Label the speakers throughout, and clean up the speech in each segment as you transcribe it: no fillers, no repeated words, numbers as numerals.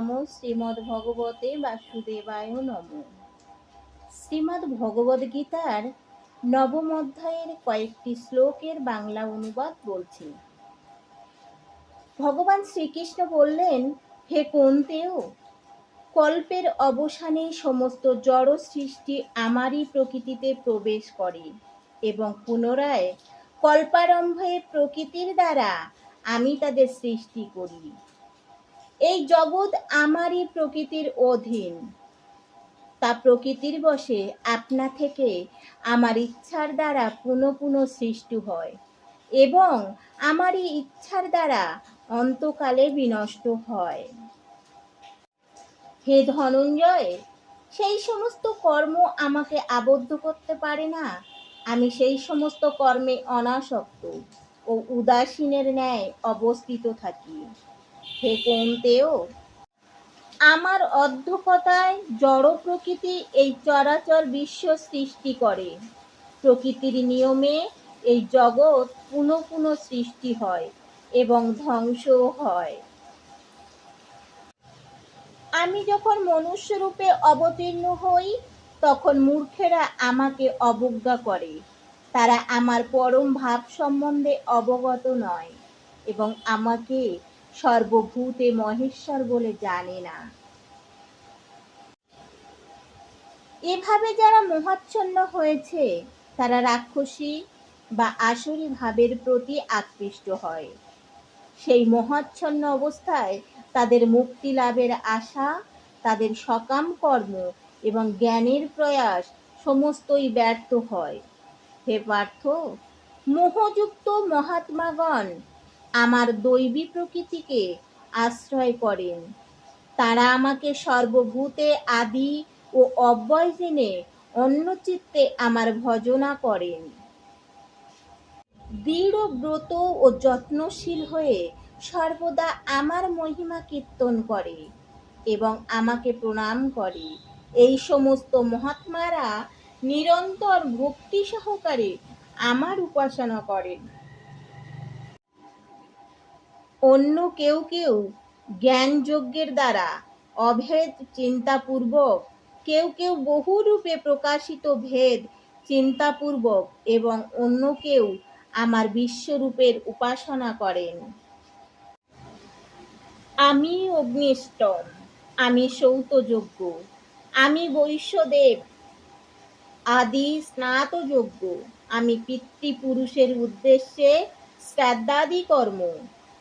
Speaker 1: নমো শ্রীমদ্ ভগবতে বাসুদেবায় নমো। শ্রীমদ্ ভগবদ গীতার নবম অধ্যায়ের কয়েকটি শ্লোকের বাংলা অনুবাদ বলছি। ভগবান শ্রীকৃষ্ণ বললেন, হে কুন্তেয়, কল্পের অবসানে সমস্ত জড় সৃষ্টি আমারই প্রকৃতিতে প্রবেশ করে এবং পুনরায় কল্পারম্ভে প্রকৃতির দ্বারা আমি তাদের সৃষ্টি করি। এই জগৎ আমারই প্রকৃতির অধীন, তা প্রকৃতির বশে আপনা থেকে আমার ইচ্ছার দ্বারা পুনঃ পুনঃ সৃষ্টি হয় এবং আমারই ইচ্ছার দ্বারা অন্তকালে বিনষ্ট হয়। হে ধনঞ্জয়, সেই সমস্ত কর্ম আমাকে আবদ্ধ করতে পারে না। আমি সেই সমস্ত কর্মে অনাসক্ত ও উদাসীনের ন্যায় অবস্থিত থাকি। হে কুন্তেয়, আমার অধ্যক্ষতায় জড় প্রকৃতি এই চরাচর বিশ্ব সৃষ্টি করে। প্রকৃতির নিয়মে এই জগৎ পুনঃ পুনঃ সৃষ্টি হয় এবং ধ্বংসও হয়। আমি যখন মনুষ্য রূপে অবতীর্ণ হই, তখন মূর্খেরা আমাকে অবজ্ঞা করে। তারা আমার পরম ভাব সম্বন্ধে অবগত নয় এবং আমাকে সর্বভূতে মহেশ্বর বলে জানে না। এভাবে যারা মোহাচ্ছন্ন হয়েছে, তারা রাক্ষসী বা আসুরী ভাবের প্রতি আকৃষ্ট হয়। সেই মোহাচ্ছন্ন অবস্থায় তাদের মুক্তি লাভের আশা, তাদের সকাম কর্ম এবং জ্ঞানের প্রয়াস সমস্তই ব্যর্থ হয়। হে পার্থ, মোহযুক্ত মহাত্মাগণ আমার দৈবী প্রকৃতিকে আশ্রয় করেন। তারা আমাকে সর্বভূতে আদি ও অব্যয় জেনে অন্য চিত্তে আমার ভজনা করেন। দৃঢ় ব্রত ও যত্নশীল হয়ে সর্বদা আমার মহিমা কীর্তন করে এবং আমাকে প্রণাম করে। এই সমস্ত মহাত্মারা নিরন্তর ভক্তি সহকারে আমার উপাসনা করেন। অন্য কেউ কেউ জ্ঞান যজ্ঞের দ্বারা অভেদ চিন্তাপূর্বক, কেউ কেউ বহুরূপে প্রকাশিত ভেদ চিন্তাপূর্বক এবং অন্য কেউ আমার বিশ্বরূপের উপাসনা করেন। আমি অগ্নিষ্টম, আমি সৌতযজ্ঞ, আমি বৈশ্যদেব আদি স্নাতযজ্ঞ, আমি পিতৃপুরুষের উদ্দেশ্যে শ্রাদ্ধাদি কর্ম,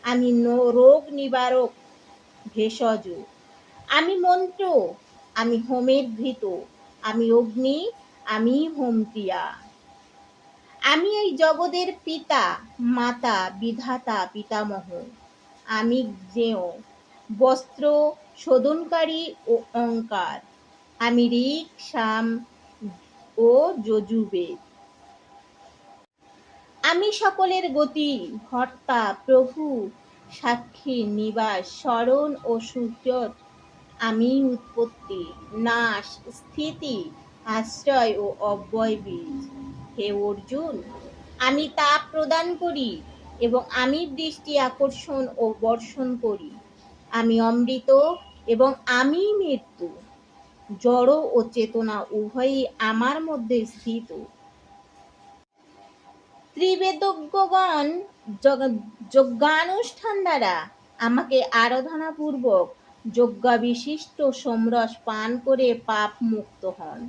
Speaker 1: আমি রোগ নিবারক ভেষজ, আমি মন্ত্র, আমি হোমের ঘৃত, আমি অগ্নি, আমি হোমপ্রিয়া। আমি এই জগতের পিতা মাতা বিধাতা পিতামহ, আমি জ্ঞেয়, বস্ত্র শোধনকারী ও ওঙ্কার, আমি ঋক সাম ও যজুর্বেদ। আমি সকলের গতি, ভর্তা, প্রভু, সাক্ষী, নিবাস, স্মরণ ও সুহৃদ। আমি উৎপত্তি, নাশ, স্থিতি, আশ্রয় ও অব্যয় বীজ। হে অর্জুন, আমি তাপ প্রদান করি এবং আমি দৃষ্টি আকর্ষণ ও বর্ষণ করি। আমি অমৃত এবং আমি মৃত্যু। জড় ও চেতনা উভয়ই আমার মধ্যে স্থিত। ত্রিবেদজ্ঞগণ যজ্ঞানুষ্ঠান দ্বারা আমাকে আরাধনা পূর্বক যজ্ঞাবিশিষ্ট সোমরস পান করে পাপ মুক্ত হন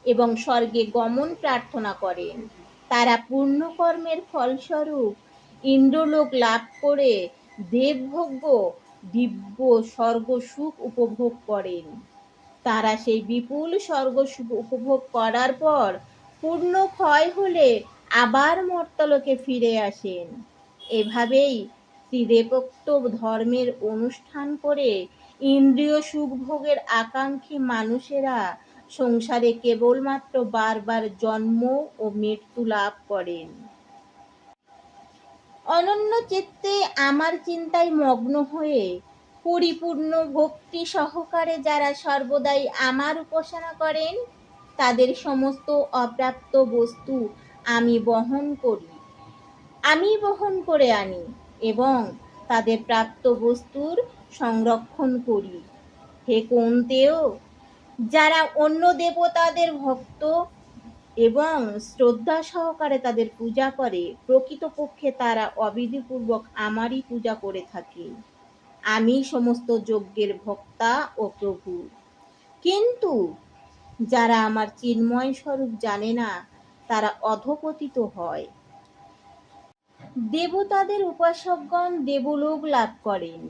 Speaker 1: এবং স্বর্গে গমন প্রার্থনা করেন। তারা পূর্ণকর্মের ফলস্বরূপ ইন্দ্রলোক লাভ করে দেবভোগ্য দিব্য স্বর্গসুখ উপভোগ করেন। তারা সেই বিপুল স্বর্গসুখ উপভোগ করার পর পূর্ণ ক্ষয় হলে আবার মর্তলোকে ফিরে আসেন। এভাবেই ত্রিদেবোক্ত ধর্মের অনুষ্ঠান করে ইন্দ্রিয় সুখভোগের আকাঙ্ক্ষী মানুষেরা সংসারে কেবলমাত্র বারবার জন্ম ও মৃত্যু লাভ করেন। অনন্য চিত্তে আমার চিন্তায় মগ্ন হয়ে পরিপূর্ণ ভক্তি সহকারে যারা সর্বদাই আমার উপাসনা করেন, তাদের সমস্ত অপ্রাপ্ত বস্তু আমি বহন করে আনি এবং তাদের প্রাপ্ত বস্তুর সংরক্ষণ করি হে কুন্তেয়, যারা অন্য দেবতাদের ভক্ত এবং শ্রদ্ধা সহকারে তাদের পূজা করে, প্রকৃতপক্ষে তারা অবিধিপূর্বক আমারই পূজা করে থাকে। আমি সমস্ত যজ্ঞের ভক্তা ও প্রভু। কিন্তু যারা আমার চিন্ময় স্বরূপ জানে না, তারা অধঃপতিত হয়। দেবতাদের উপাসকগণ দেবলোক লাভ করেন,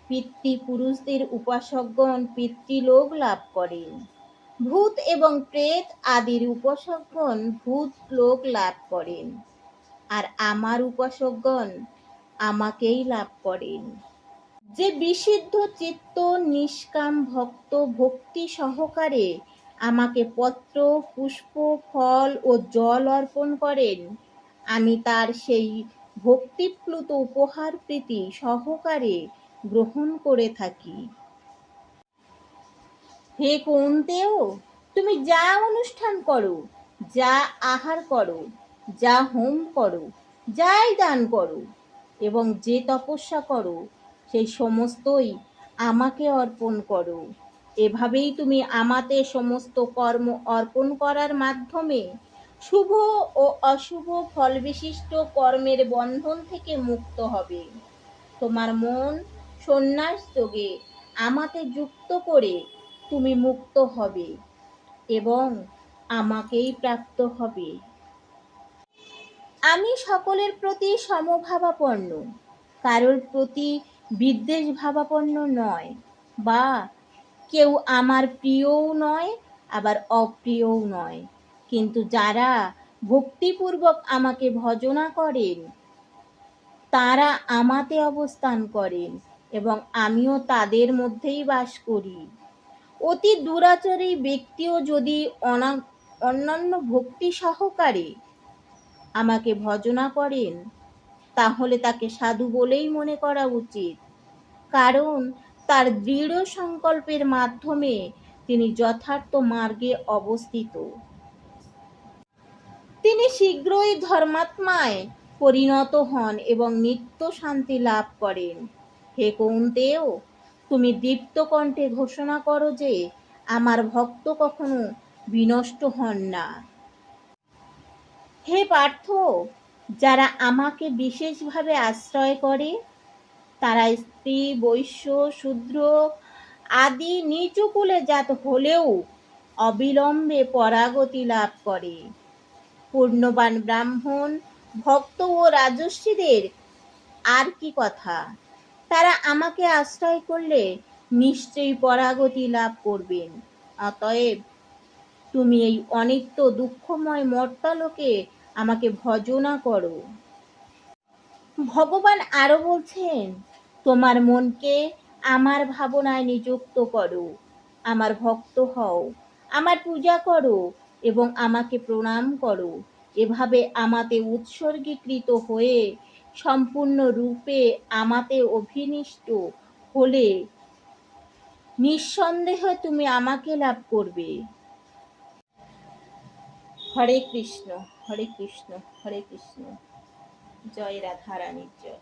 Speaker 1: পিতৃপুরুষদের উপাসকগণ পিতৃলোক লাভ করেন, ভূত এবং প্রেত আদির উপাসকগণ ভূত লোক লাভ করেন, আর আমার উপাসকগণ আমাকেই লাভ করেন। যে বিশুদ্ধ চিত্ত নিষ্কাম ভক্ত ভক্তি সহকারে আমাকে পত্র, পুষ্প, ফল ও জল অর্পণ করেন, আমি তার সেই ভক্তিপ্লুত উপহার প্রীতি সহকারে গ্রহণ করে থাকি। হে কুন্তেয়, তুমি যা অনুষ্ঠান করো, যা আহার করো, যা হোম করো, যাই দান করো এবং যে তপস্যা করো, সেই সমস্তই আমাকে অর্পণ করো। এভাবেই তুমি আমাতে সমস্ত কর্ম অর্পণ করার মাধ্যমে শুভ ও অশুভ ফলবিশিষ্ট কর্মের বন্ধন থেকে মুক্ত হবে। তোমার মন সন্ন্যাস যোগে আমাতে যুক্ত করে তুমি মুক্ত হবে এবং আমাকেই প্রাপ্ত হবে। আমি সকলের প্রতি সমভাবাপন্ন, কারোর প্রতি বিদ্বেষ ভাবাপন্ন নয়, বা কেউ আমার প্রিয়ও নয় আবার অপ্রিয়ও নয়। কিন্তু যারা ভক্তিপূর্বক আমাকে ভজনা করেন, তারা আমাতে অবস্থান করেন এবং আমিও তাদের মধ্যেই বাস করি। অতি দুরাচারী ব্যক্তিও যদি অন্যান্য ভক্তি সহকারে আমাকে ভজনা করেন, তাহলে তাকে সাধু বলেই মনে করা উচিত, কারণ তার দৃঢ় সংকল্পের মাধ্যমে তিনি যথার্থ মার্গে অবস্থিত। তিনি শীঘ্রই ধর্মাত্মায় পরিণত হন এবং নিত্য শান্তি লাভ করেন। হে কুন্তেয়, তুমি দীপ্ত কণ্ঠে ঘোষণা করো যে আমার ভক্ত কখনো বিনষ্ট হন না। হে পার্থ, যারা আমাকে বিশেষভাবে আশ্রয় করে, তারা স্ত্রী, বৈশ্য, শূদ্র আদি নিচু কুলে জাত হলেও অবিলম্বে পরাগতি লাভ করে। পূর্ণবান ব্রাহ্মণ, ভক্ত ও রাজর্ষিদের আর কি কথা, তারা আমাকে আশ্রয় করলে নিশ্চয়ই পরাগতি লাভ করবেন। অতএব তুমি এই অনিত্য দুঃখময় মর্ত্যালোকে আমাকে ভজনা করো। ভগবান আরো বলছেন, তোমার মনকে আমার ভাবনায় নিযুক্ত করো, আমার ভক্ত হও, আমার পূজা করো এবং আমাকে প্রণাম করো। এভাবে আমাতে উৎসর্গীকৃত হয়ে সম্পূর্ণ রূপে আমাতে অভিনিষ্ট হলে নিঃসন্দেহে তুমি আমাকে লাভ করবে। হরে কৃষ্ণ, হরে কৃষ্ণ, হরে কৃষ্ণ। জয় রাধা রানীর জয়।